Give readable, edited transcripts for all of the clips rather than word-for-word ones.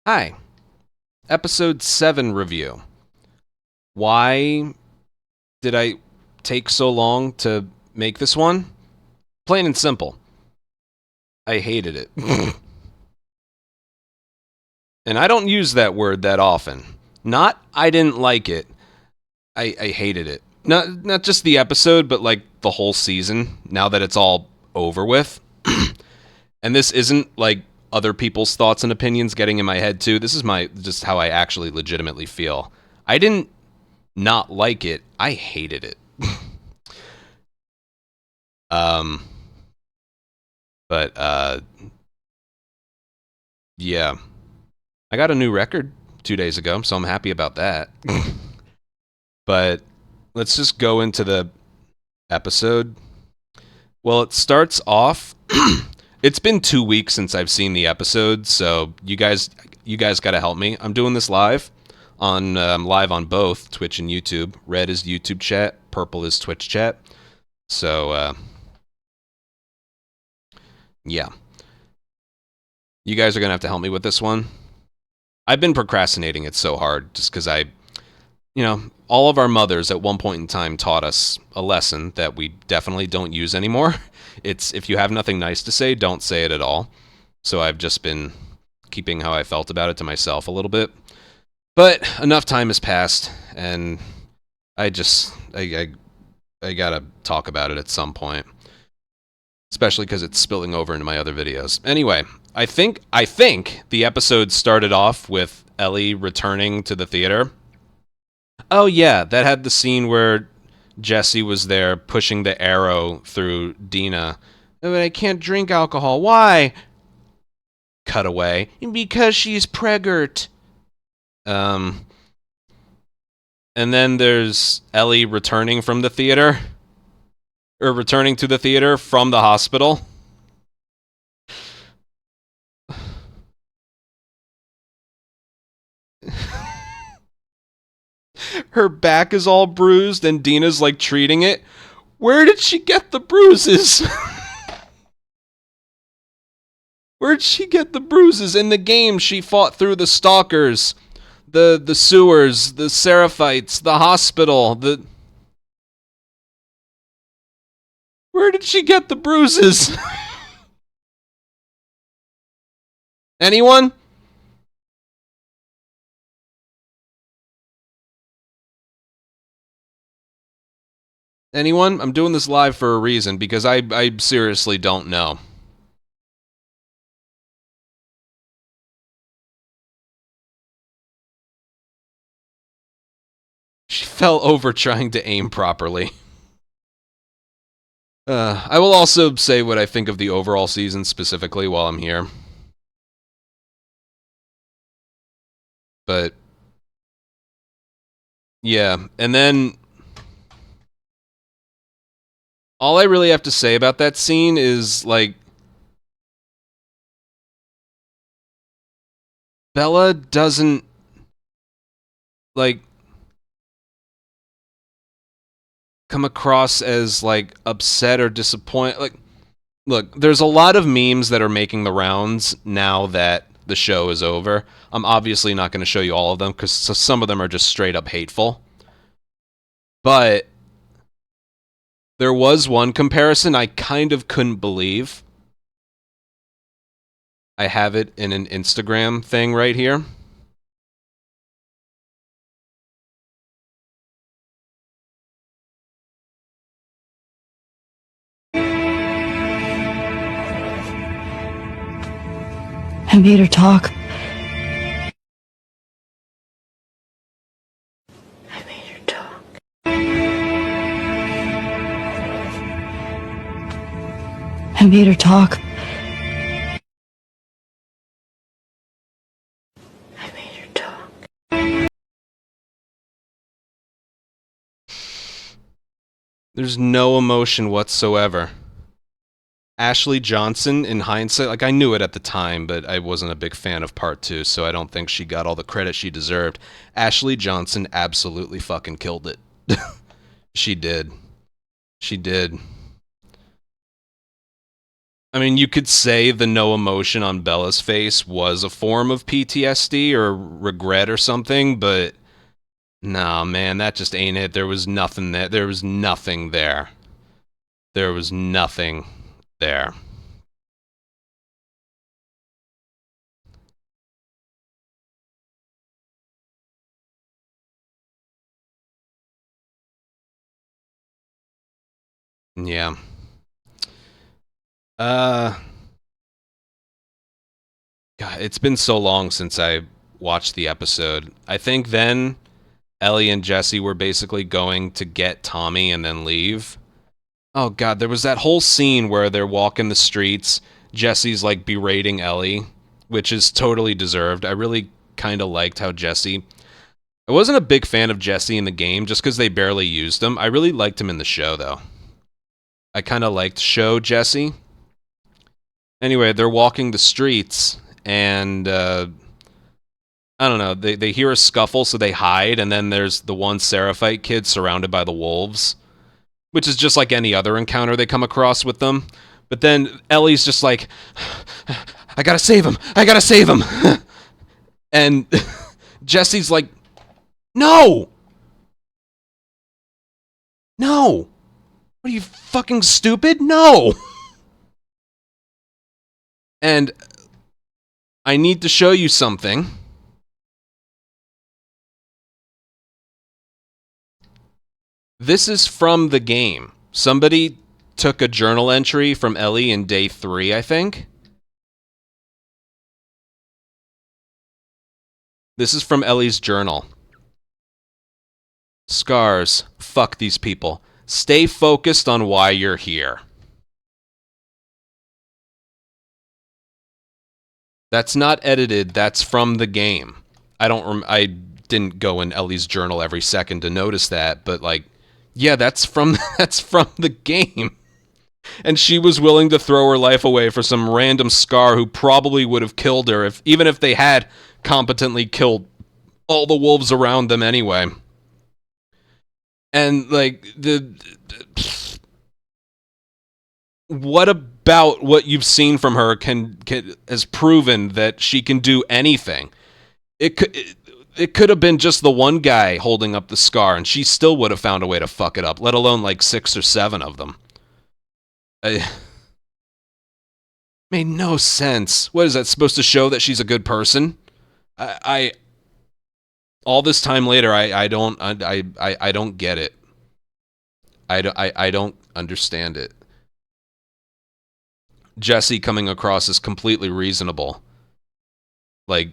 Hi, episode 7 review. Why did I take so long to make this one? Plain and simple. I hated it. And I don't use that word that often. Not I didn't like it. I hated it. Not just the episode, but like the whole season, now that it's all over with. And this isn't like other people's thoughts and opinions getting in my head too. This is my just how I actually legitimately feel. I didn't not like it. I hated it. Um, but yeah, I got a new record 2 days ago, so I'm happy about that. But let's just go into the episode. Well, it starts off. It's been 2 weeks since I've seen the episode, so you guys got to help me. I'm doing this live on both Twitch and YouTube. Red is YouTube chat, purple is Twitch chat. So yeah, you guys are gonna have to help me with this one. I've been procrastinating it so hard just because all of our mothers at one point in time taught us a lesson that we definitely don't use anymore. It's if you have nothing nice to say, don't say it at all. So I've just been keeping how I felt about it to myself a little bit. But enough time has passed, and I gotta talk about it at some point, especially because it's spilling over into my other videos. Anyway, I think the episode started off with Ellie returning to the theater. Oh yeah, that had the scene where Jesse was there pushing the arrow through Dina. But I can't drink alcohol. Why? Cut away. Because she's preggert. Um, and then there's Ellie returning from the theater, or returning to the theater from the hospital. Her back is all bruised, and Dina's like treating it. Where did she get the bruises? Where'd she get the bruises? In the game, she fought through the stalkers, the sewers, the Seraphites, the hospital. Where did she get the bruises? Anyone? Anyone? I'm doing this live for a reason because I seriously don't know. She fell over trying to aim properly. I will also say what I think of the overall season specifically while I'm here. But yeah, and then all I really have to say about that scene is like Bella doesn't like come across as like upset or disappointed. Like, look, there's a lot of memes that are making the rounds now that the show is over. I'm obviously not going to show you all of them because some of them are just straight up hateful. But there was one comparison I kind of couldn't believe. I have it in an Instagram thing right here. I made her talk. I made her talk. I made her talk. I made her talk. There's no emotion whatsoever. Ashley Johnson, in hindsight, like I knew it at the time, but I wasn't a big fan of part 2, so I don't think she got all the credit she deserved. Ashley Johnson absolutely fucking killed it. She did. She did. I mean, you could say the no emotion on Bella's face was a form of PTSD or regret or something, but nah, man, that just ain't it. There was nothing there. There was nothing there. There was nothing there. Yeah. Uh, God, it's been so long since I watched the episode. I think then Ellie and Jesse were basically going to get Tommy and then leave. Oh God, there was that whole scene where they're walking the streets. Jesse's like berating Ellie, which is totally deserved. I really kind of liked how Jesse. I wasn't a big fan of Jesse in the game just because they barely used him. I really liked him in the show though. I kind of liked show Jesse. Anyway, they're walking the streets and I don't know. They hear a scuffle, so they hide, and then there's the one Seraphite kid surrounded by the wolves, which is just like any other encounter they come across with them. But then Ellie's just like, I gotta save him! I gotta save him! And Jesse's like, no! No! What are you, fucking stupid? No! And I need to show you something. This is from the game. Somebody took a journal entry from Ellie in day 3, I think. This is from Ellie's journal. Scars. Fuck these people. Stay focused on why you're here. That's not edited. That's from the game. I didn't go in Ellie's journal every second to notice that, but like, yeah, that's from that's from the game. And she was willing to throw her life away for some random Scar who probably would have killed her if even if they had competently killed all the wolves around them anyway. And like what about what you've seen from her can has proven that she can do anything? It could have been just the one guy holding up the Scar, and she still would have found a way to fuck it up. Let alone like 6 or 7 of them. Made no sense. What is that supposed to show that she's a good person? I all this time later, I don't get it. I don't understand it. Jesse coming across as completely reasonable. Like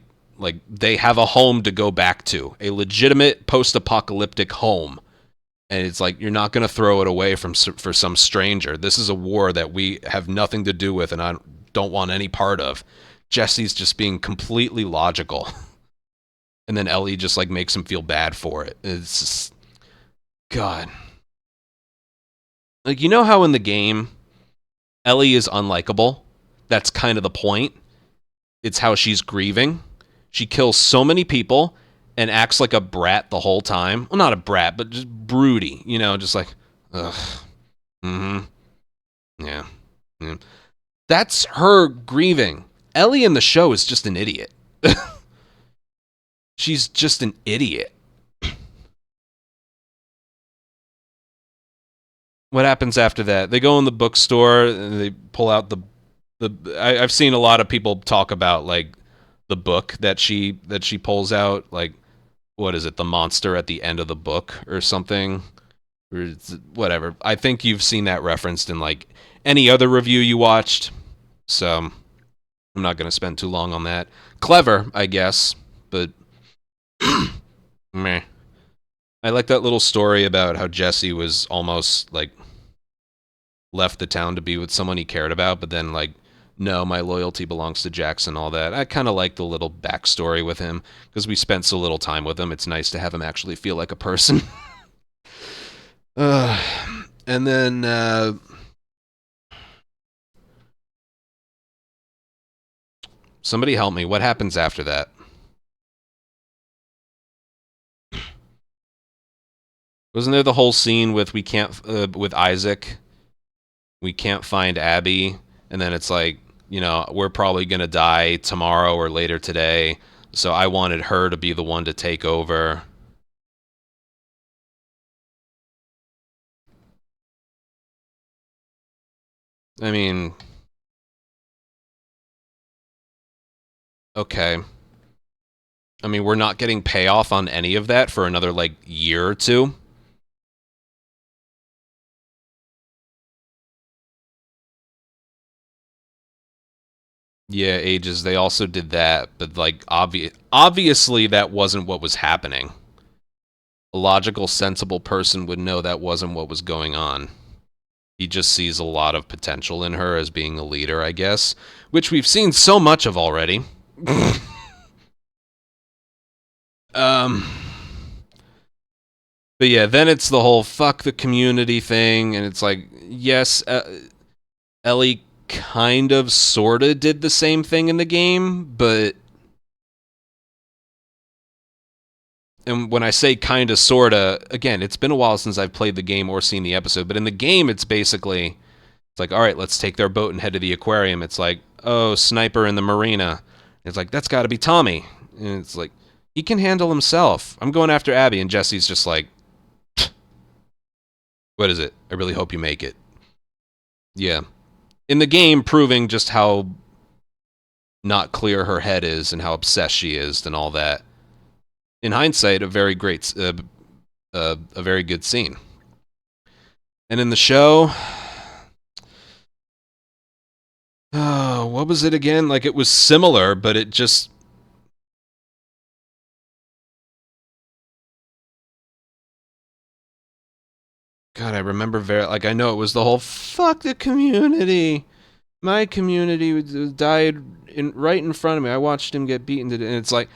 they have a home to go back to, a legitimate post-apocalyptic home. And it's like, you're not going to throw it away for some stranger. This is a war that we have nothing to do with and I don't want any part of. Jesse's just being completely logical. And then Ellie just like makes him feel bad for it. It's just, God. Like, you know how in the game Ellie is unlikable? That's kind of the point. It's how she's grieving. She kills so many people and acts like a brat the whole time. Well, not a brat, but just broody. You know, just like, ugh. Mm-hmm. Yeah. Mm. That's her grieving. Ellie in the show is just an idiot. She's just an idiot. What happens after that? They go in the bookstore and they pull out I've seen a lot of people talk about like the book that she pulls out, like what is it, the monster at the end of the book or something, or whatever. I think you've seen that referenced in like any other review you watched, so I'm not going to spend too long on that. Clever, I guess, but meh. I like that little story about how Jesse was almost like left the town to be with someone he cared about, but then like, no, my loyalty belongs to Jackson, all that. I kind of like the little backstory with him because we spent so little time with him. It's nice to have him actually feel like a person. And then somebody help me. What happens after that? Wasn't there the whole scene with with Isaac? We can't find Abby, and then it's like, we're probably going to die tomorrow or later today, so I wanted her to be the one to take over. I mean, okay. I mean, we're not getting payoff on any of that for another, like, year or two. Yeah, Ages, they also did that, but, like, obviously that wasn't what was happening. A logical, sensible person would know that wasn't what was going on. He just sees a lot of potential in her as being a leader, I guess, which we've seen so much of already. um... But yeah, then it's the whole fuck the community thing, and it's like, yes, Ellie kind of, sort of did the same thing in the game, but... And when I say kind of, sort of, again, it's been a while since I've played the game or seen the episode, but in the game, it's basically, it's like, all right, let's take their boat and head to the aquarium. It's like, oh, sniper in the marina. It's like, that's got to be Tommy. And it's like, he can handle himself. I'm going after Abby, and Jesse's just like, what is it? I really hope you make it. Yeah. In the game, proving just how not clear her head is and how obsessed she is and all that. In hindsight, a very great, a very good scene. And in the show, oh, what was it again? Like, it was similar, but it just... God, I remember like, I know it was the whole, fuck the community. My community died right in front of me. I watched him get beaten to death. And it's like,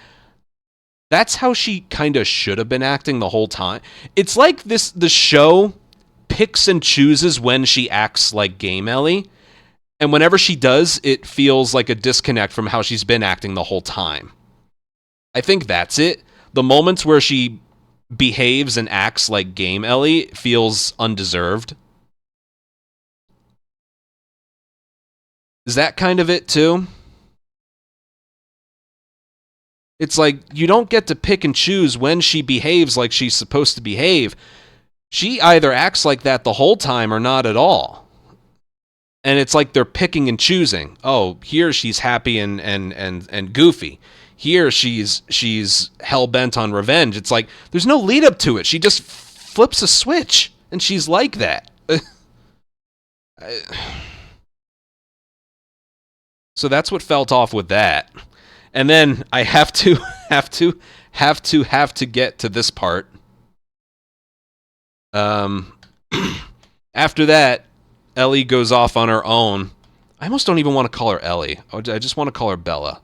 that's how she kind of should have been acting the whole time. It's like the show picks and chooses when she acts like Game Ellie. And whenever she does, it feels like a disconnect from how she's been acting the whole time. I think that's it. The moments where she behaves and acts like Game Ellie feels undeserved. Is that kind of it too? It's like, you don't get to pick and choose when she behaves like she's supposed to behave. She either acts like that the whole time or not at all. And it's like they're picking and choosing. Oh, here she's happy and goofy. Here she's hell-bent on revenge. It's like, there's no lead up to it. She just flips a switch, and she's like that. So that's what felt off with that. And then I have to get to this part. After that, Ellie goes off on her own. I almost don't even want to call her Ellie. I just want to call her Bella.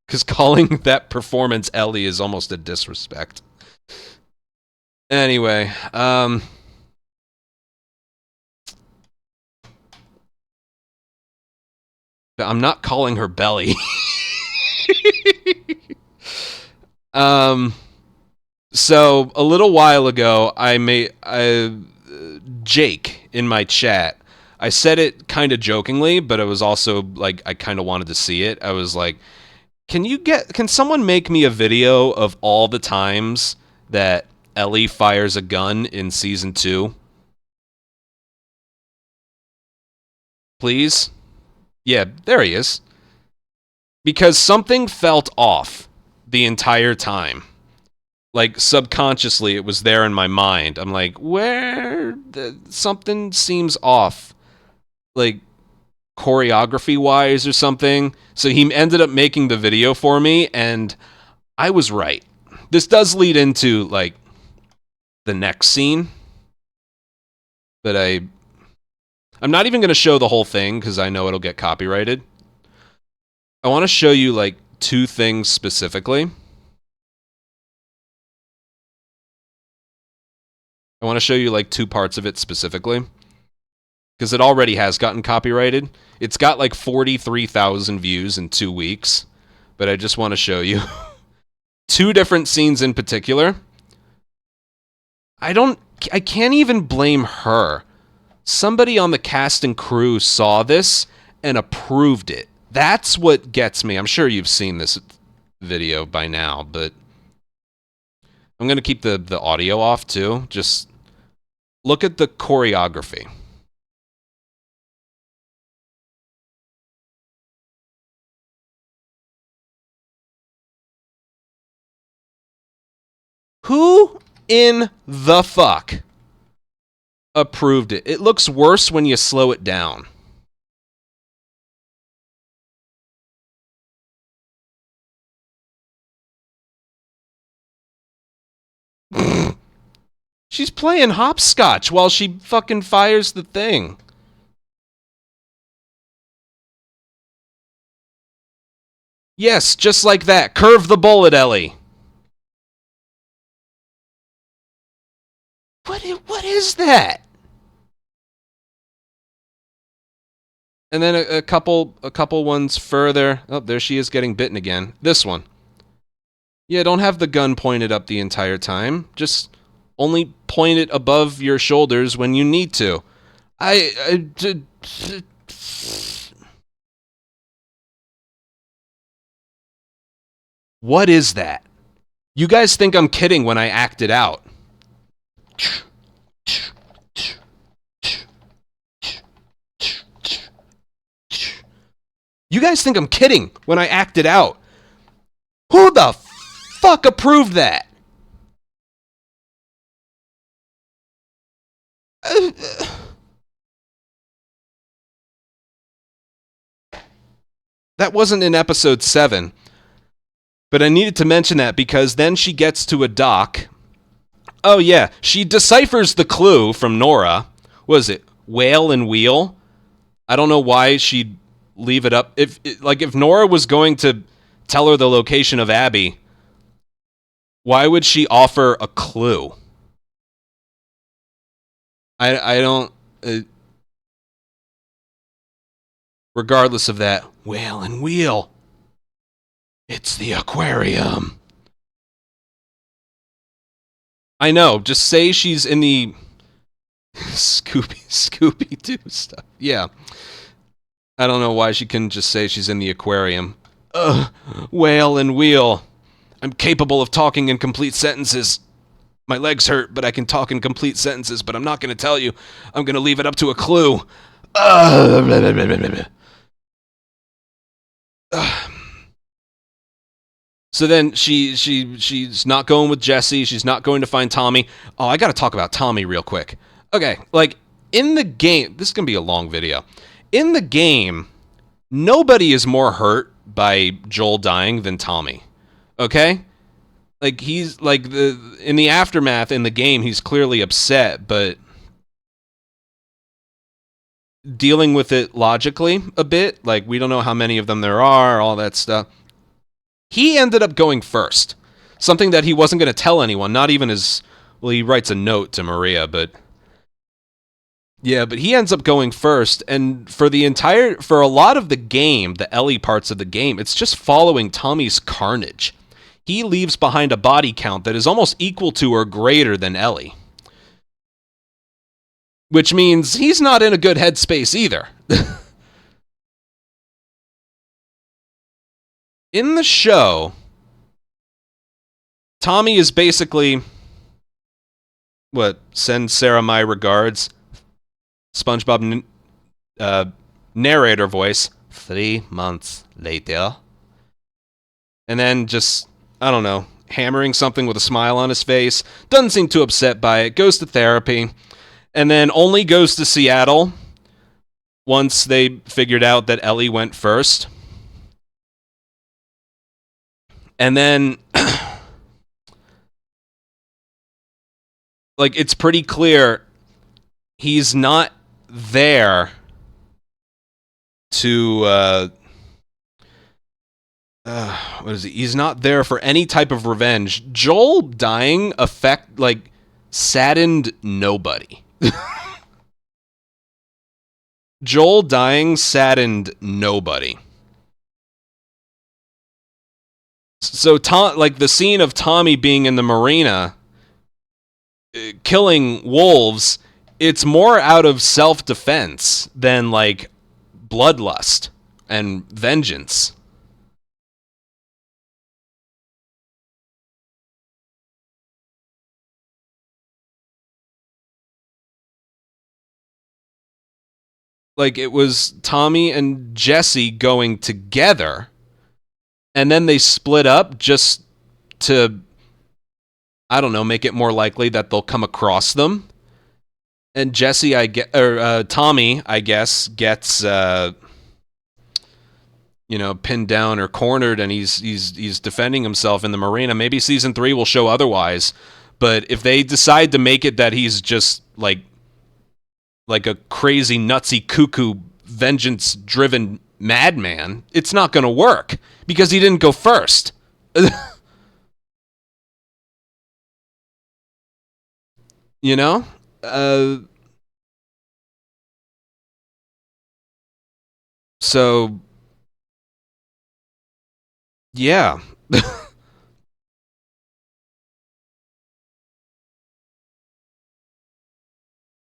Because calling that performance Ellie is almost a disrespect. Anyway, I'm not calling her Belly. So a little while ago, Jake in my chat. I said it kind of jokingly, but it was also like I kind of wanted to see it. I was like, can someone make me a video of all the times that Ellie fires a gun in season 2? Please? Yeah, there he is. Because something felt off the entire time. Like, subconsciously, it was there in my mind. I'm like, something seems off. Like, choreography-wise or something. So he ended up making the video for me, and I was right. This does lead into, like, the next scene. But I'm not even going to show the whole thing, because I know it'll get copyrighted. I want to show you, like, 2 things specifically. I want to show you, like, 2 parts of it specifically. Because it already has gotten copyrighted. It's got, like, 43,000 views in 2 weeks. But I just want to show you 2 different scenes in particular. I can't even blame her. somebody on the cast and crew saw this and approved it. That's what gets me. I'm sure you've seen this video by now, but I'm going to keep the audio off too. Just look at the choreography. Who in the fuck approved it? It looks worse when you slow it down. She's playing hopscotch while she fucking fires the thing. Yes, just like that. Curve the bullet, Ellie. What is that? And then a couple ones further. Oh, there she is getting bitten again. This one. Yeah, don't have the gun pointed up the entire time. Just only point it above your shoulders when you need to. What is that? You guys think I'm kidding when I act it out. You guys think I'm kidding when I act it out. Who the fuck approved that? That wasn't in episode 7. But I needed to mention that because then she gets to a dock. Oh yeah, she deciphers the clue from Nora. What is it? Whale and wheel? I don't know why she'd leave it up. If Nora was going to tell her the location of Abby, why would she offer a clue? I don't... regardless of that, whale and wheel. It's the aquarium. I know, just say she's in the Scooby-Doo stuff. Yeah. I don't know why she couldn't just say she's in the aquarium. Whale and wheel. I'm capable of talking in complete sentences. My legs hurt, but I can talk in complete sentences, but I'm not going to tell you. I'm going to leave it up to a clue. So then she's not going with Jesse. She's not going to find Tommy. Oh, I got to talk about Tommy real quick. Okay, like, in the game... This is going to be a long video. In the game, nobody is more hurt by Joel dying than Tommy. Okay? Like, he's... Like, in the aftermath in the game, he's clearly upset, but... dealing with it logically a bit, like, we don't know how many of them there are, all that stuff. He ended up going first. Something that he wasn't going to tell anyone, not even his... Well, he writes a note to Maria, but... Yeah, but he ends up going first, and for a lot of the game, the Ellie parts of the game, it's just following Tommy's carnage. He leaves behind a body count that is almost equal to or greater than Ellie. Which means he's not in a good headspace either. In the show, Tommy is basically... What? Send Sarah my regards. SpongeBob narrator voice. 3 months later. And then just, I don't know, hammering something with a smile on his face. Doesn't seem too upset by it. Goes to therapy. And then only goes to Seattle once they figured out that Ellie went first. And then... like, it's pretty clear he's not there to, what is he? He's not there for any type of revenge. Joel dying saddened nobody. Joel dying saddened nobody. So, the scene of Tommy being in the marina, killing wolves, it's more out of self-defense than like bloodlust and vengeance. Like it was Tommy and Jesse going together, and then they split up just to, I don't know, make it more likely that they'll come across them. And Jesse, Tommy, I guess, gets pinned down or cornered, and he's defending himself in the marina. Maybe season 3 will show otherwise, but if they decide to make it that he's just like a crazy, nutsy, cuckoo, vengeance-driven madman, it's not going to work because he didn't go first. You know? So, yeah.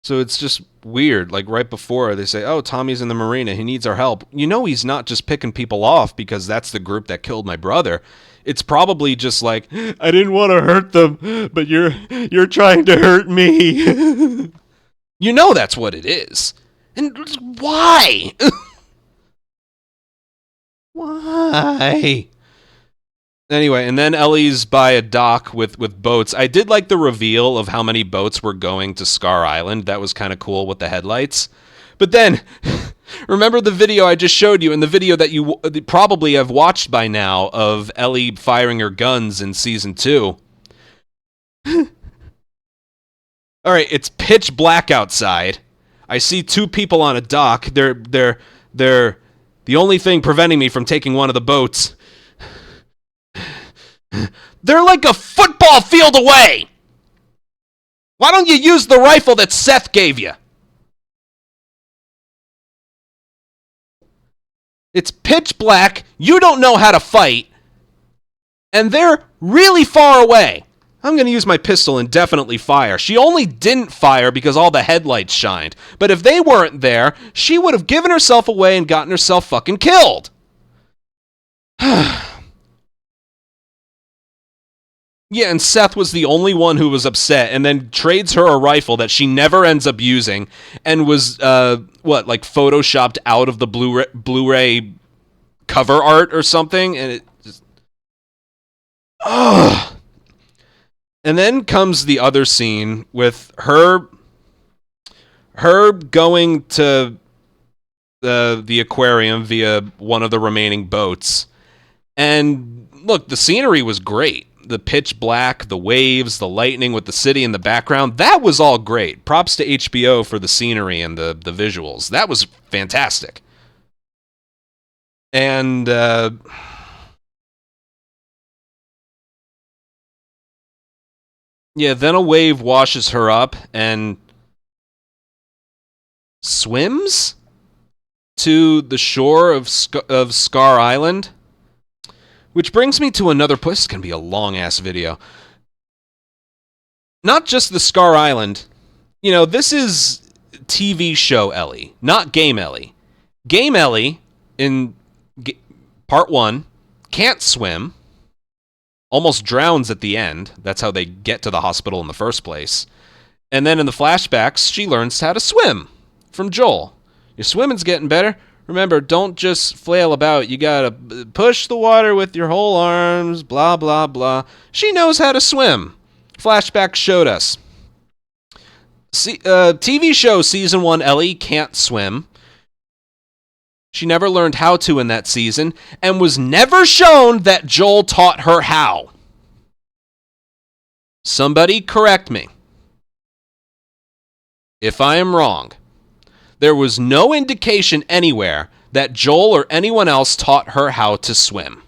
So it's just weird. Like right before they say, "Oh, Tommy's in the marina. He needs our help." You know, he's not just picking people off because that's the group that killed my brother. It's probably just like, "I didn't want to hurt them, but you're trying to hurt me." You know that's what it is. And why? Why? Anyway, and then Ellie's by a dock with boats. I did like the reveal of how many boats were going to Scar Island. That was kind of cool with the headlights. But then, remember the video I just showed you, and the video that you probably have watched by now of Ellie firing her guns in season 2. All right, it's pitch black outside. I see 2 people on a dock. They're the only thing preventing me from taking one of the boats. They're like a football field away. Why don't you use the rifle that Seth gave you? It's pitch black. You don't know how to fight. And they're really far away. I'm going to use my pistol and definitely fire. She only didn't fire because all the headlights shined. But if they weren't there, she would have given herself away and gotten herself fucking killed. Yeah, and Seth was the only one who was upset, and then trades her a rifle that she never ends up using, and was, photoshopped out of the Blu-ray cover art or something, and it just... Ugh. And then comes the other scene with her going to the aquarium via one of the remaining boats, and look, the scenery was great. The pitch black, the waves, the lightning with the city in the background, that was all great. Props to HBO for the scenery and the visuals. That was fantastic. And yeah, then a wave washes her up and swims to the shore of Scar Island. Which brings me to another place. This is going to be a long-ass video. Not just the Scar Island. You know, this is TV show Ellie, not Game Ellie. Game Ellie, in part 1, can't swim, almost drowns at the end. That's how they get to the hospital in the first place. And then in the flashbacks, she learns how to swim from Joel. Your swimming's getting better. Remember, don't just flail about. You gotta push the water with your whole arms, blah, blah, blah. She knows how to swim. Flashbacks showed us. TV show Season 1, Ellie can't swim. She never learned how to in that season, and was never shown that Joel taught her how. Somebody correct me if I am wrong. There was no indication anywhere that Joel or anyone else taught her how to swim.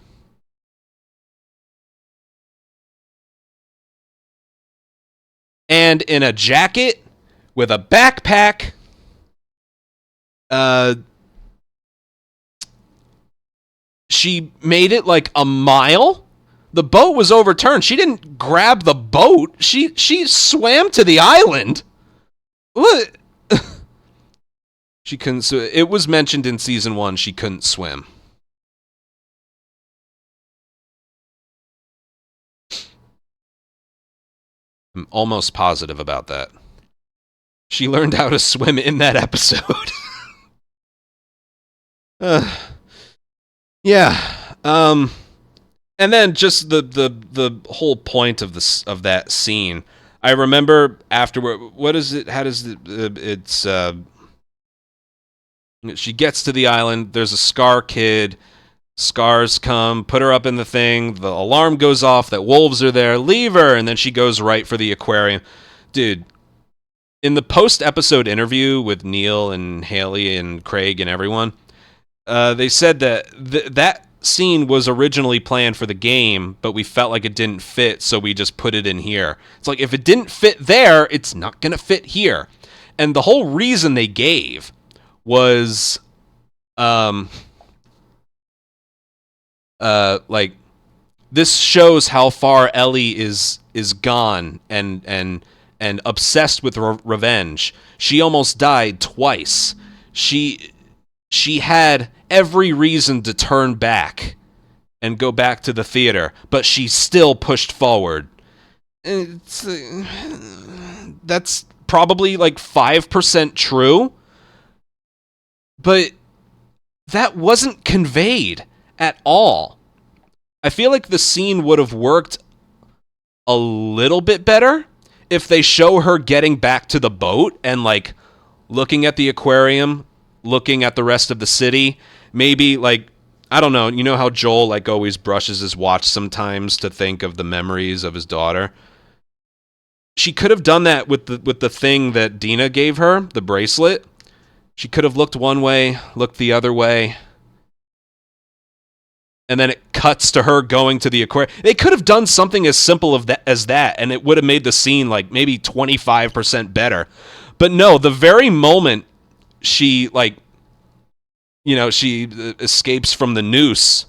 And in a jacket with a backpack, she made it like a mile. The boat was overturned. She didn't grab the boat. She swam to the island. What? She couldn't. So it was mentioned in season 1 she couldn't swim. I'm almost positive about that. She learned how to swim in that episode. uh, yeah. And then just the whole point of that scene. I remember afterward. What is it? How does it? It's. She gets to the island. There's a Scar kid. Scars come, put her up in the thing. The alarm goes off that wolves are there. Leave her, and then she goes right for the aquarium. Dude, in the post-episode interview with Neil and Haley and Craig and everyone, they said that that scene was originally planned for the game, but we felt like it didn't fit, so we just put it in here. It's like, if it didn't fit there, it's not going to fit here. And the whole reason they gave was, like, this shows how far Ellie is gone and obsessed with revenge. She almost died twice. She had every reason to turn back and go back to the theater, but she still pushed forward. That's probably like 5% true, but that wasn't conveyed at all. I feel like the scene would have worked a little bit better if they show her getting back to the boat and, like, looking at the aquarium, looking at the rest of the city. Maybe, like, I don't know, you know how Joel, like, always brushes his watch sometimes to think of the memories of his daughter? She could have done that with the thing that Dina gave her, the bracelet. She could have looked one way, looked the other way, and then it cuts to her going to the aquarium. They could have done something as simple as that, and it would have made the scene like maybe 25% better. But no, the very moment she, like, you know, she escapes from the noose,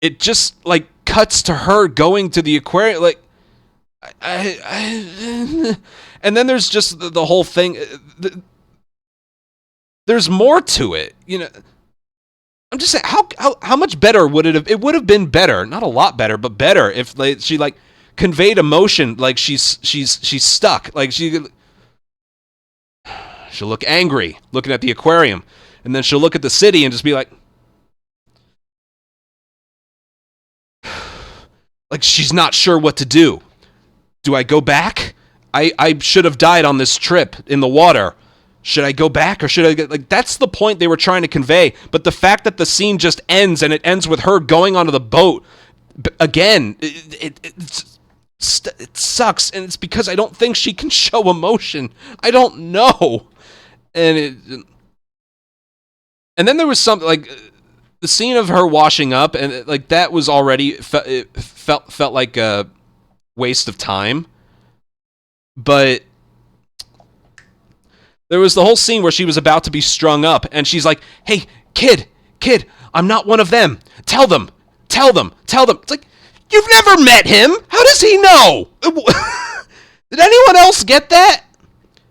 it just, like, cuts to her going to the aquarium. Like, and then there's just the whole thing. There's more to it, you know. I'm just saying, how much better would it have? It would have been better, not a lot better, but better if, like, she, like, conveyed emotion, like she's stuck, like she'll look angry looking at the aquarium, and then she'll look at the city and just be like she's not sure what to do. Do I go back? I should have died on this trip in the water. Should I go back, or should I get, like, that's the point they were trying to convey. But the fact that the scene just ends, and it ends with her going onto the boat again, it sucks, and it's because I don't think she can show emotion. I don't know, and then there was something like the scene of her washing up, and, like, that was already it felt like a waste of time, but there was the whole scene where she was about to be strung up, and she's like, "Hey, kid, I'm not one of them. Tell them. It's like, you've never met him. How does he know? Did anyone else get that?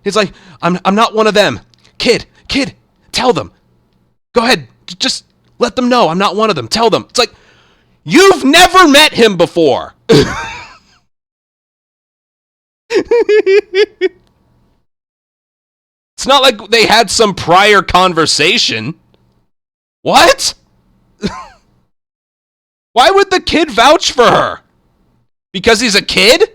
He's like, I'm not one of them. Kid, tell them. Go ahead, just let them know I'm not one of them. Tell them." It's like, you've never met him before. It's not like they had some prior conversation. What? Why would the kid vouch for her? Because he's a kid?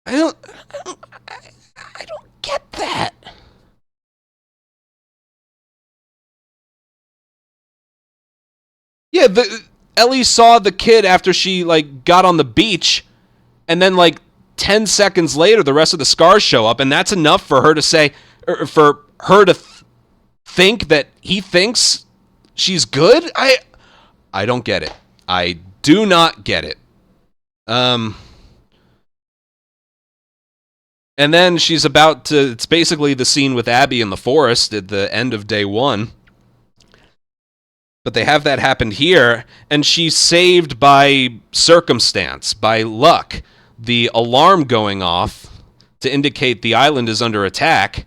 I don't get that. Yeah, Ellie saw the kid after she, like, got on the beach, and then, like, 10 seconds later, the rest of the scars show up, and that's enough for her to say, or for her to think that he thinks she's good? I don't get it. I do not get it. And then she's about to, it's basically the scene with Abby in the forest at the end of day 1. But they have that happen here, and she's saved by circumstance, by luck. The alarm going off to indicate the island is under attack.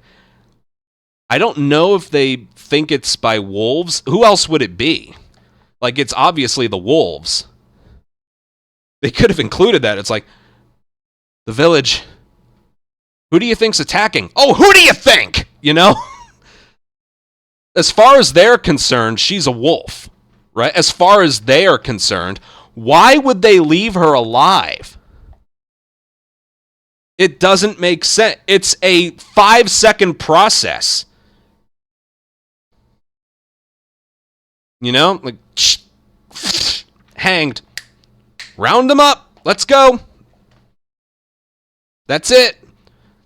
I don't know if they think it's by wolves. Who else would it be? Like, it's obviously the wolves. They could have included that. It's like, the village. Who do you think's attacking? Oh, who do you think? You know? As far as they're concerned, she's a wolf, right? As far as they are concerned, why would they leave her alive? It doesn't make sense. It's a 5-second process. You know? Like, hanged. Round them up. Let's go. That's it.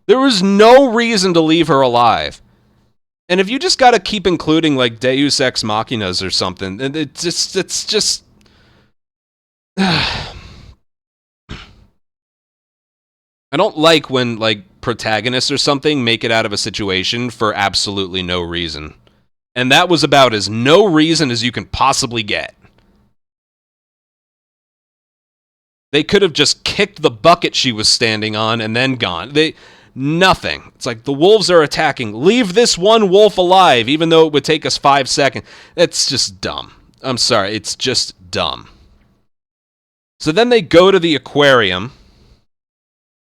There was no reason to leave her alive. And if you just got to keep including like Deus Ex Machinas or something, it's just I don't like when like protagonists or something make it out of a situation for absolutely no reason. And that was about as no reason as you can possibly get. They could have just kicked the bucket she was standing on and then gone. Nothing. It's like the wolves are attacking. Leave this one wolf alive, even though it would take us 5 seconds. It's just dumb. I'm sorry. It's just dumb. So then they go to the aquarium.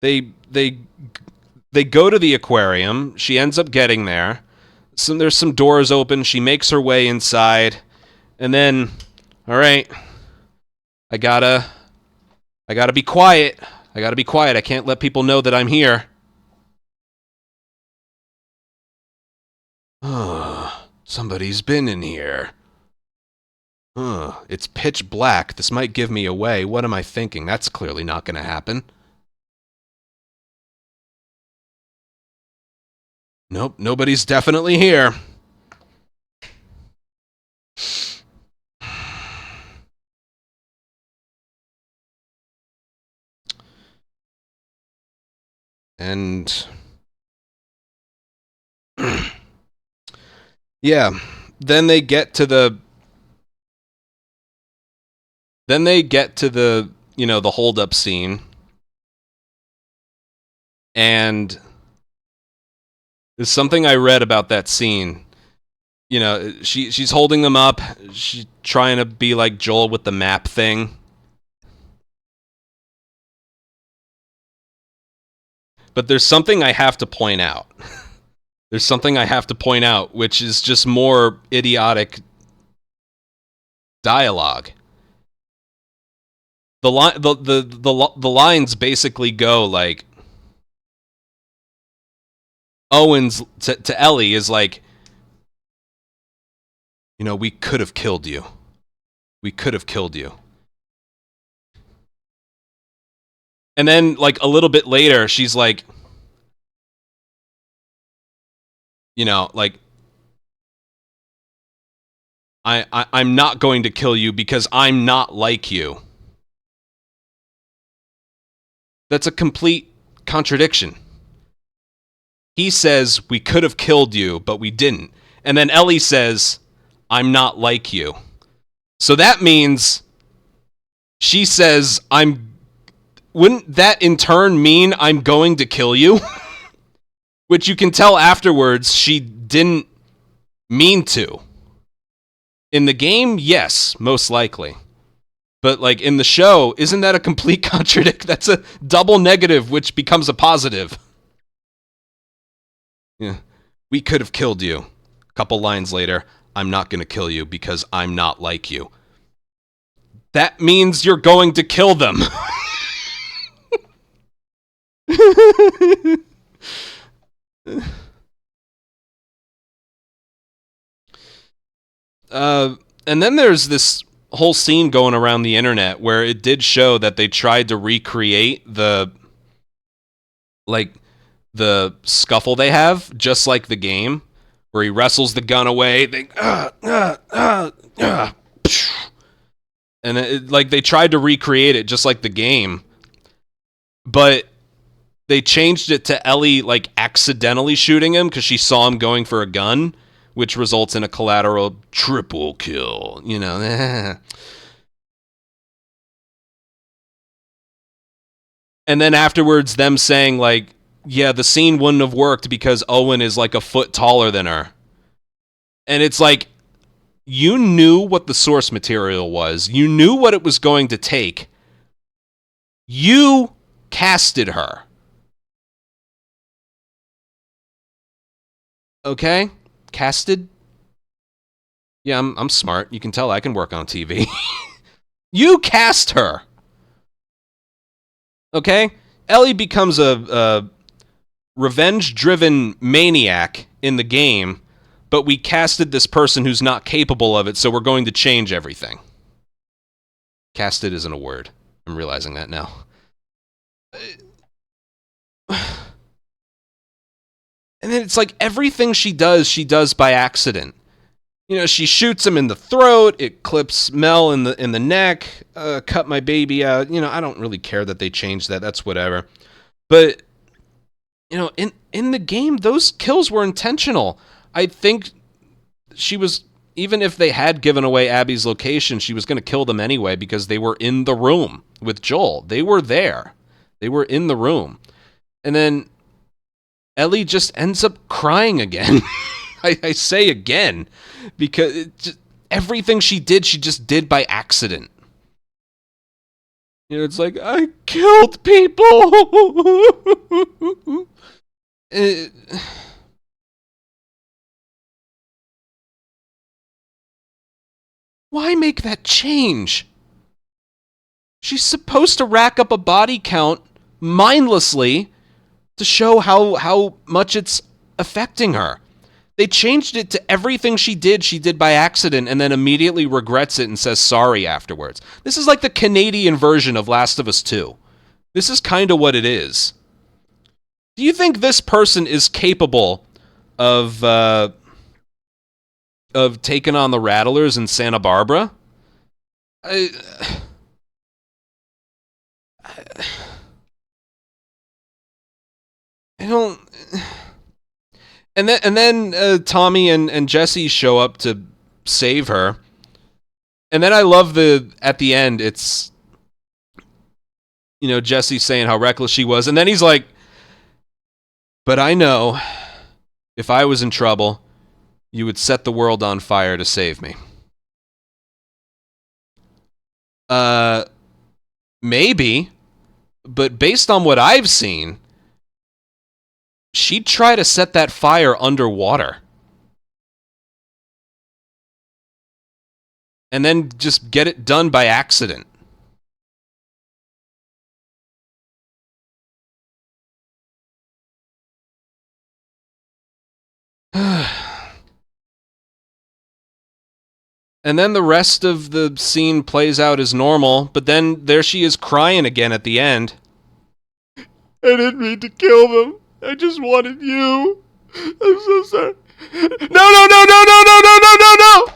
They go to the aquarium. She ends up getting there. There's some doors open. She makes her way inside. And then, all right, I gotta be quiet. I can't let people know that I'm here. Somebody's been in here. It's pitch black. This might give me away. What am I thinking? That's clearly not going to happen. Nope, nobody's definitely here. And yeah, then they get to the the hold up scene. And there's something I read about that scene. You know, she's holding them up. She's trying to be like Joel with the map thing. But there's something I have to point out. Which is just more idiotic dialogue. The lines basically go like, Owens to Ellie is like, you know, we could have killed you. And then, like, a little bit later, she's like, you know, like, I'm not going to kill you because I'm not like you. That's a complete contradiction. He says, we could have killed you, but we didn't. And then Ellie says, I'm not like you. So that means she says, wouldn't that in turn mean I'm going to kill you? Which you can tell afterwards she didn't mean to. In the game, yes, most likely. But like in the show, isn't that a complete contradiction? That's a double negative, which becomes a positive. Yeah. We could have killed you. A couple lines later, I'm not going to kill you because I'm not like you. That means you're going to kill them. And then there's this whole scene going around the internet where it did show that they tried to recreate the scuffle they have, just like the game, where he wrestles the gun away. And they tried to recreate it just like the game, but they changed it to Ellie like accidentally shooting him because she saw him going for a gun, which results in a collateral triple kill. You know. And then afterwards, them saying, like, yeah, the scene wouldn't have worked because Owen is like a foot taller than her. And it's like, you knew what the source material was. You knew what it was going to take. You casted her. Okay? Casted? Yeah, I'm smart. You can tell I can work on TV. You cast her. Okay? Ellie becomes a revenge-driven maniac in the game, but we casted this person who's not capable of it, so we're going to change everything. Casted isn't a word. I'm realizing that now. And then it's like everything she does by accident. You know, she shoots him in the throat. It clips Mel in the neck. Cut my baby out. You know, I don't really care that they changed that. That's whatever. But you know, in the game, those kills were intentional. I think she was, even if they had given away Abby's location, she was going to kill them anyway because they were in the room with Joel. They were there. They were in the room. And then Ellie just ends up crying again. I say again, because everything she just did by accident. You know, it's like, I killed people. Why make that change? She's supposed to rack up a body count mindlessly to show how much it's affecting her. They changed it to everything she did by accident, and then immediately regrets it and says sorry afterwards. This is like the Canadian version of Last of Us 2. This is kind of what it is. Do you think this person is capable of taking on the Rattlers in Santa Barbara? I don't. And then Tommy and Jesse show up to save her. And then I love at the end, it's, you know, Jesse saying how reckless she was. And then he's like, but I know if I was in trouble, you would set the world on fire to save me. Maybe. But based on what I've seen, she'd try to set that fire underwater. And then just get it done by accident. And then the rest of the scene plays out as normal, but then there she is crying again at the end. I didn't mean to kill them. I just wanted you. I'm so sorry. No.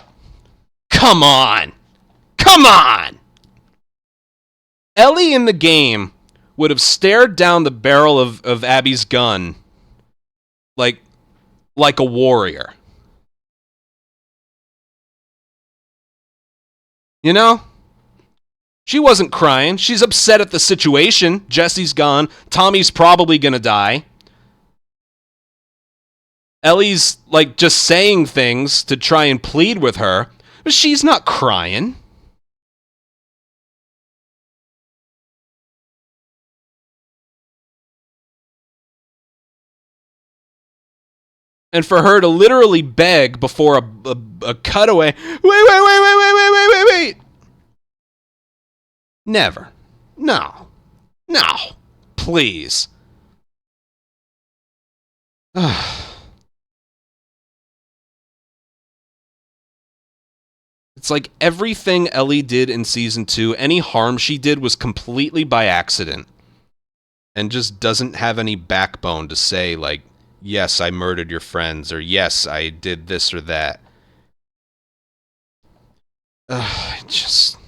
Come on. Come on. Ellie in the game would have stared down the barrel of Abby's gun like a warrior. You know? She wasn't crying. She's upset at the situation. Jesse's gone. Tommy's probably gonna die. Ellie's, like, just saying things to try and plead with her, but she's not crying. And for her to literally beg before a cutaway, wait. Never. No. Please. It's like everything Ellie did in Season 2, any harm she did was completely by accident. And just doesn't have any backbone to say, like, yes, I murdered your friends, or yes, I did this or that. Just...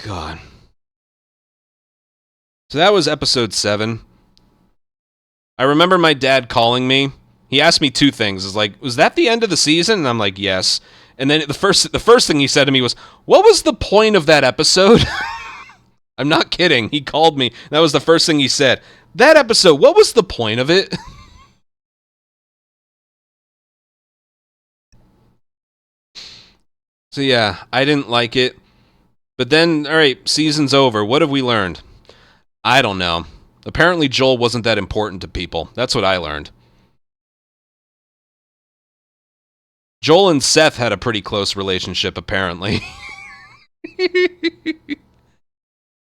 God. So that was episode 7. I remember my dad calling me. He asked me two things. Is like, was that the end of the season? And I'm like, yes. And then the first thing he said to me was, what was the point of that episode? I'm not kidding. He called me. That was the first thing he said. That episode, what was the point of it? So yeah, I didn't like it. But then, all right, season's over. What have we learned? I don't know. Apparently Joel wasn't that important to people. That's what I learned. Joel and Seth had a pretty close relationship, apparently.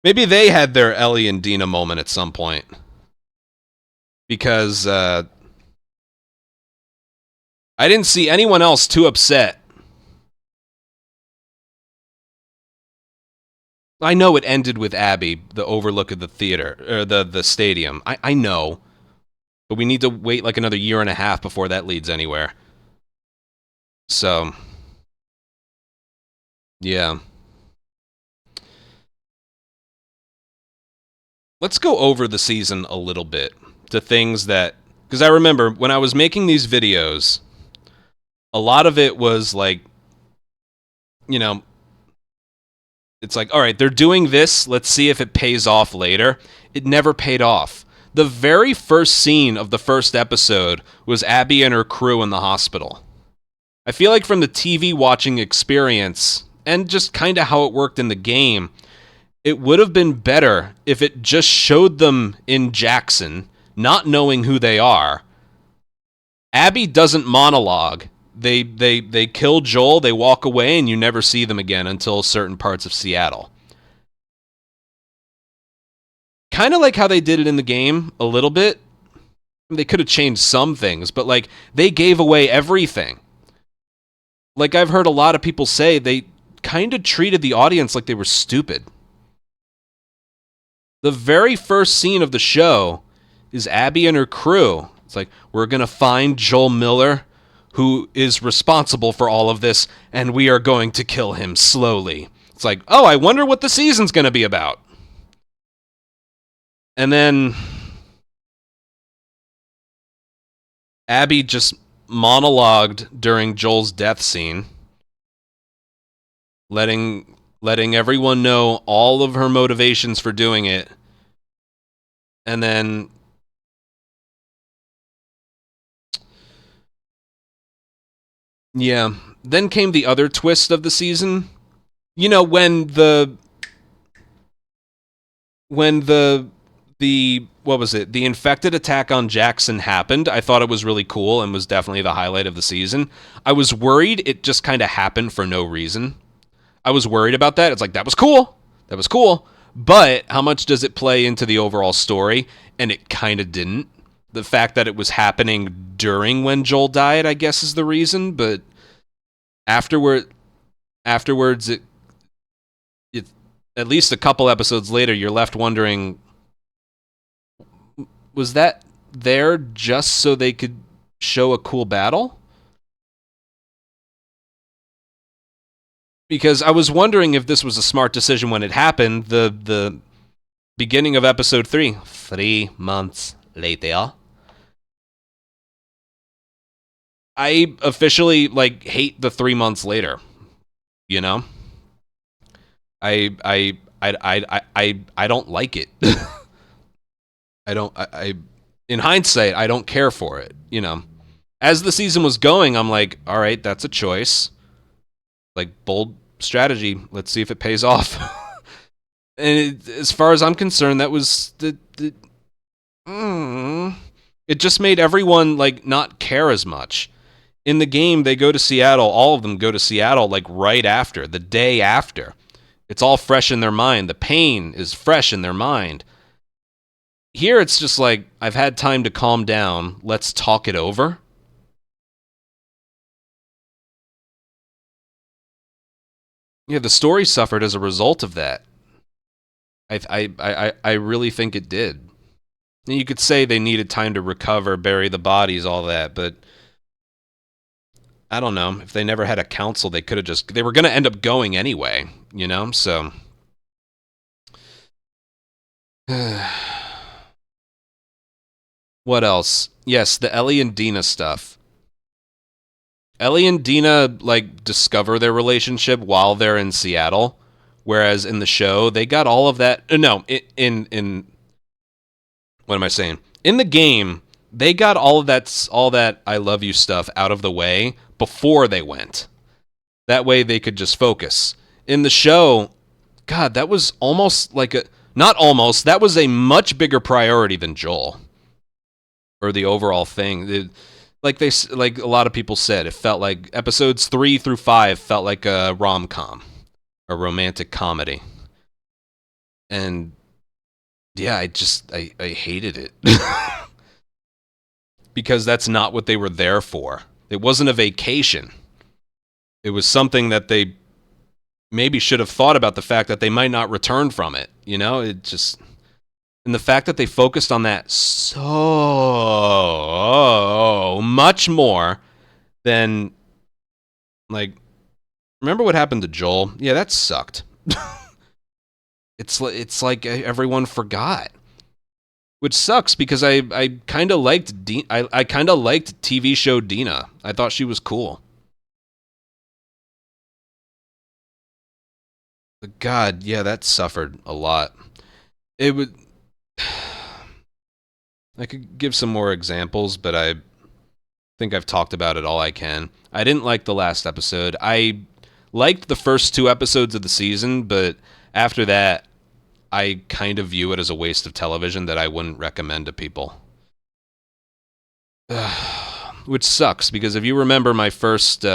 Maybe they had their Ellie and Dina moment at some point. Because I didn't see anyone else too upset. I know it ended with Abby, the overlook of the theater, or the stadium. I know. But we need to wait like another year and a half before that leads anywhere. So, yeah. Let's go over the season a little bit to things that... Because I remember when I was making these videos, a lot of it was like, you know, it's like, all right, they're doing this. Let's see if it pays off later. It never paid off. The very first scene of the first episode was Abby and her crew in the hospital. I feel like from the TV watching experience, and just kind of how it worked in the game, it would have been better if it just showed them in Jackson, not knowing who they are. Abby doesn't monologue. They kill Joel, they walk away, and you never see them again until certain parts of Seattle. Kind of like how they did it in the game, a little bit. They could have changed some things, but like, they gave away everything. Like, I've heard a lot of people say they kind of treated the audience like they were stupid. The very first scene of the show is Abby and her crew. It's like, we're going to find Joel Miller, who is responsible for all of this, and we are going to kill him slowly. It's like, oh, I wonder what the season's going to be about. And then Abby just monologued during Joel's death scene, letting everyone know all of her motivations for doing it. And then yeah, then came the other twist of the season. You know, when the what was it? The infected attack on Jackson happened. I thought it was really cool and was definitely the highlight of the season. I was worried it just kind of happened for no reason. I was worried about that. It's like, that was cool. That was cool. But how much does it play into the overall story? And it kind of didn't. The fact that it was happening during when Joel died, I guess, is the reason. But afterwards, it at least a couple episodes later, you're left wondering, was that there just so they could show a cool battle? Because I was wondering if this was a smart decision when it happened. The beginning of episode 3 months later, I officially like hate the 3 months later. You know, I don't like it. I in hindsight, I don't care for it. You know, as the season was going, I'm like, all right, that's a choice. Like, bold strategy. Let's see if it pays off. And as far as I'm concerned, that was it just made everyone like not care as much. In the game, they go to Seattle. All of them go to Seattle like right after, the day after. It's all fresh in their mind. The pain is fresh in their mind. Here, it's just like, I've had time to calm down. Let's talk it over. Yeah, the story suffered as a result of that. I really think it did. You could say they needed time to recover, bury the bodies, all that, but I don't know. If they never had a council, they could have just... They were going to end up going anyway, you know? So What else? Yes, the Ellie and Dina stuff. Ellie and Dina like discover their relationship while they're in Seattle, whereas in the show they got all of that. No, in what am I saying? In the game, they got all that I love you stuff out of the way before they went. That way they could just focus. In the show, God, that was almost like a not almost, that was a much bigger priority than Joel or the overall thing. Like a lot of people said, it felt like episodes 3 through 5 felt like a rom-com, a romantic comedy. And yeah, I hated it. Because that's not what they were there for. It wasn't a vacation. It was something that they maybe should have thought about, the fact that they might not return from it. You know, it just, and the fact that they focused on that so much more than, like, remember what happened to Joel? Yeah, that sucked. It's like everyone forgot, which sucks because I kind of liked I kind of liked TV show Dina. I thought she was cool. But God, yeah, that suffered a lot. It would. I could give some more examples, but I think I've talked about it all I can. I didn't like the last episode. I liked the first 2 episodes of the season, but after that, I kind of view it as a waste of television that I wouldn't recommend to people. Which sucks, because if you remember my first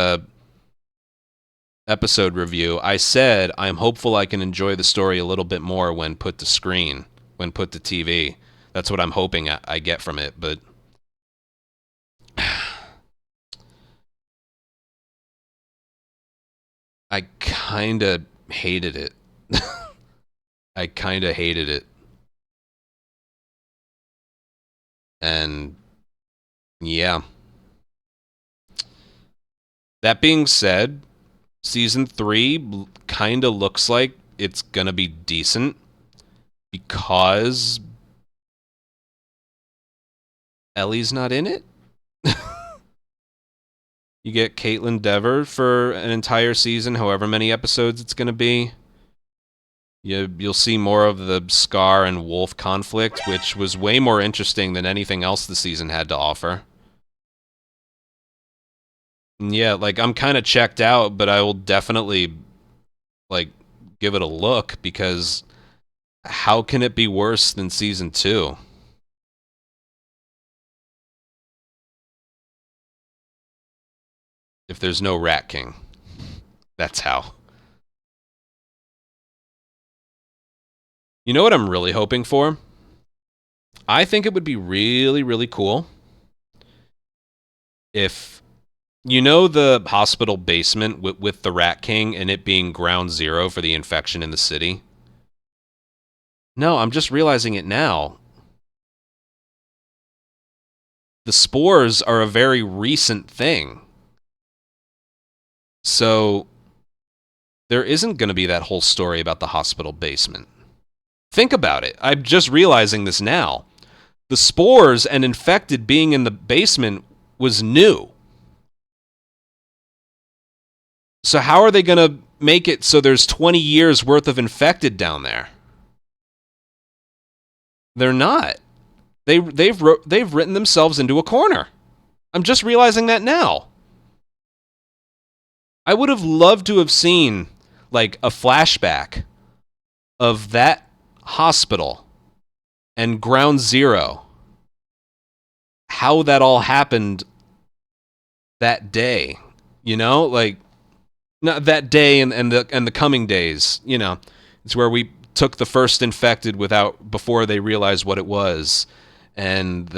episode review, I said I'm hopeful I can enjoy the story a little bit more when put to screen, when put to TV. That's what I'm hoping I get from it, but I kind of hated it. I kind of hated it. And yeah. That being said, season 3 kind of looks like it's going to be decent because Ellie's not in it. You get Caitlin Dever for an entire season, however many episodes it's going to be. You'll see more of the Scar and Wolf conflict, which was way more interesting than anything else the season had to offer. And yeah, like, I'm kind of checked out, but I will definitely, like, give it a look, because how can it be worse than season 2? If there's no Rat King. That's how. You know what I'm really hoping for? I think it would be really, really cool if, you know, the hospital basement with the Rat King and it being ground zero for the infection in the city? No, I'm just realizing it now. The spores are a very recent thing. So there isn't going to be that whole story about the hospital basement. Think about it. I'm just realizing this now. The spores and infected being in the basement was new. So how are they going to make it so there's 20 years worth of infected down there? They're not. They've written themselves into a corner. I'm just realizing that now. I would have loved to have seen, like, a flashback of that hospital and ground zero, how that all happened that day, you know, like, not that day and the coming days, you know. It's where we took the first infected before they realized what it was, and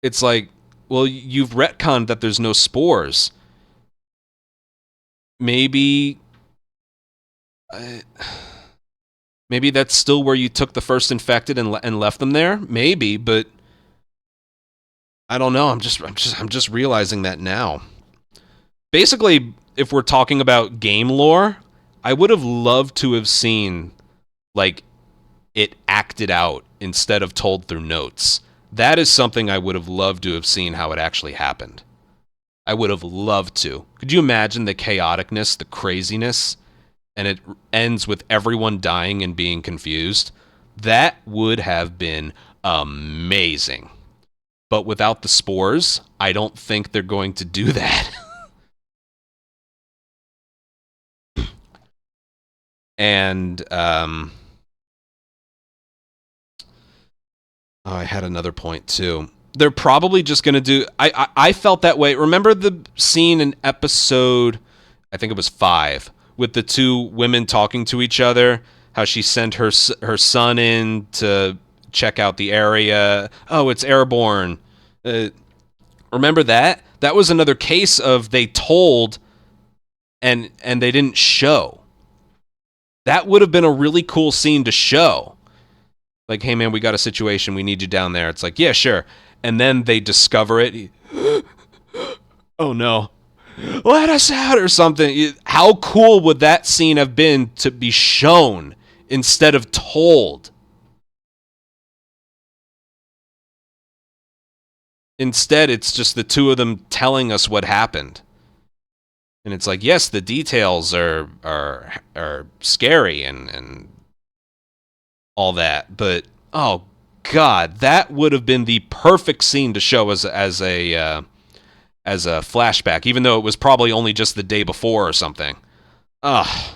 it's like, well, you've retconned that there's no spores. Maybe maybe that's still where you took the first infected and left them there. Maybe, but I don't know. I'm just realizing that now. Basically, if we're talking about game lore, I would have loved to have seen, like, it acted out instead of told through notes. That is something I would have loved to have seen how it actually happened. I would have loved to. Could you imagine the chaoticness, the craziness, and it ends with everyone dying and being confused? That would have been amazing. But without the spores, I don't think they're going to do that. And I had another point too. They're probably just going to do. I felt that way. Remember the scene in episode, I think it was 5, with the two women talking to each other. How she sent her son in to check out the area. Oh, it's airborne. Remember that? That was another case of they told and they didn't show. That would have been a really cool scene to show. Like, hey man, we got a situation, we need you down there. It's like, yeah, sure. And then they discover it. Oh no. Let us out or something. How cool would that scene have been to be shown instead of told? Instead, it's just the two of them telling us what happened. And it's like, yes, the details are scary and all that, but oh god, that would have been the perfect scene to show as a flashback, even though it was probably only just the day before or something. Ugh.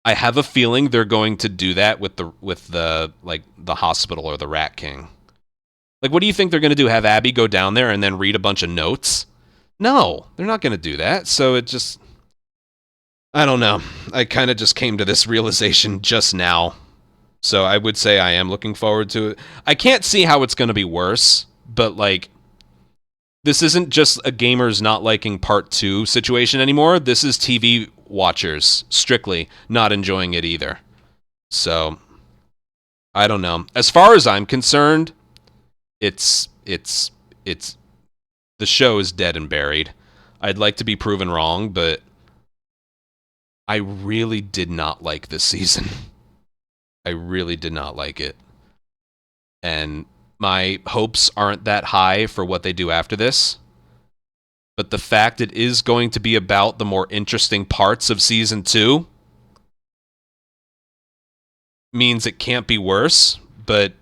I have a feeling they're going to do that with the like the hospital or the Rat King. Like, what do you think they're going to do? Have Abby go down there and then read a bunch of notes? No, they're not going to do that. So it just, I don't know. I kind of just came to this realization just now. So I would say I am looking forward to it. I can't see how it's going to be worse, but like, this isn't just a gamers not liking part 2 situation anymore. This is TV watchers strictly not enjoying it either. So I don't know. As far as I'm concerned, it's the show is dead and buried. I'd like to be proven wrong, but I really did not like this season. I really did not like it. And my hopes aren't that high for what they do after this. But the fact it is going to be about the more interesting parts of season 2 means it can't be worse. But,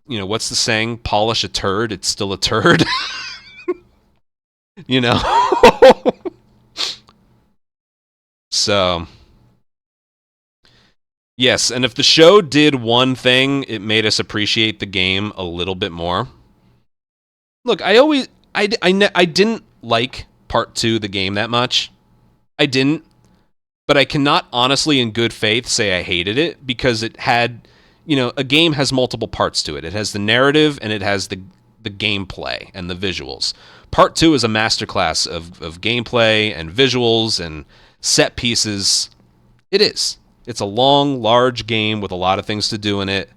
you know, what's the saying? Polish a turd, it's still a turd. You know? So, yes, and if the show did one thing, it made us appreciate the game a little bit more. Look, I didn't like part 2 the game that much. I didn't, but I cannot honestly in good faith say I hated it because it had, you know, a game has multiple parts to it. It has the narrative and it has the gameplay and the visuals. Part 2 is a masterclass of gameplay and visuals and set pieces. It is. It's a long, large game with a lot of things to do in it.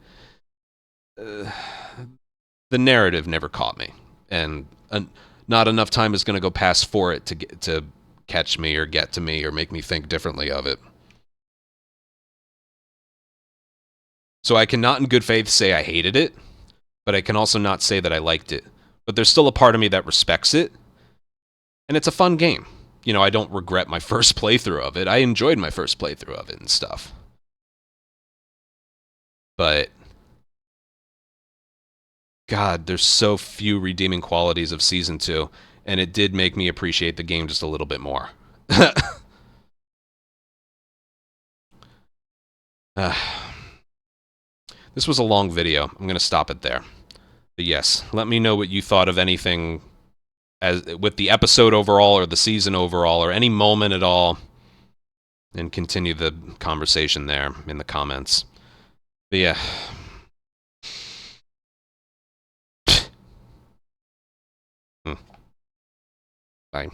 The narrative never caught me, and not enough time is going to go past for it to catch me or get to me or make me think differently of it. So I cannot in good faith say I hated it, but I can also not say that I liked it. But there's still a part of me that respects it, and it's a fun game. You know, I don't regret my first playthrough of it. I enjoyed my first playthrough of it and stuff. But God, there's so few redeeming qualities of Season 2, and it did make me appreciate the game just a little bit more. This was a long video. I'm going to stop it there. But yes, let me know what you thought of anything as with the episode overall or the season overall or any moment at all, and continue the conversation there in the comments. But yeah. Bye.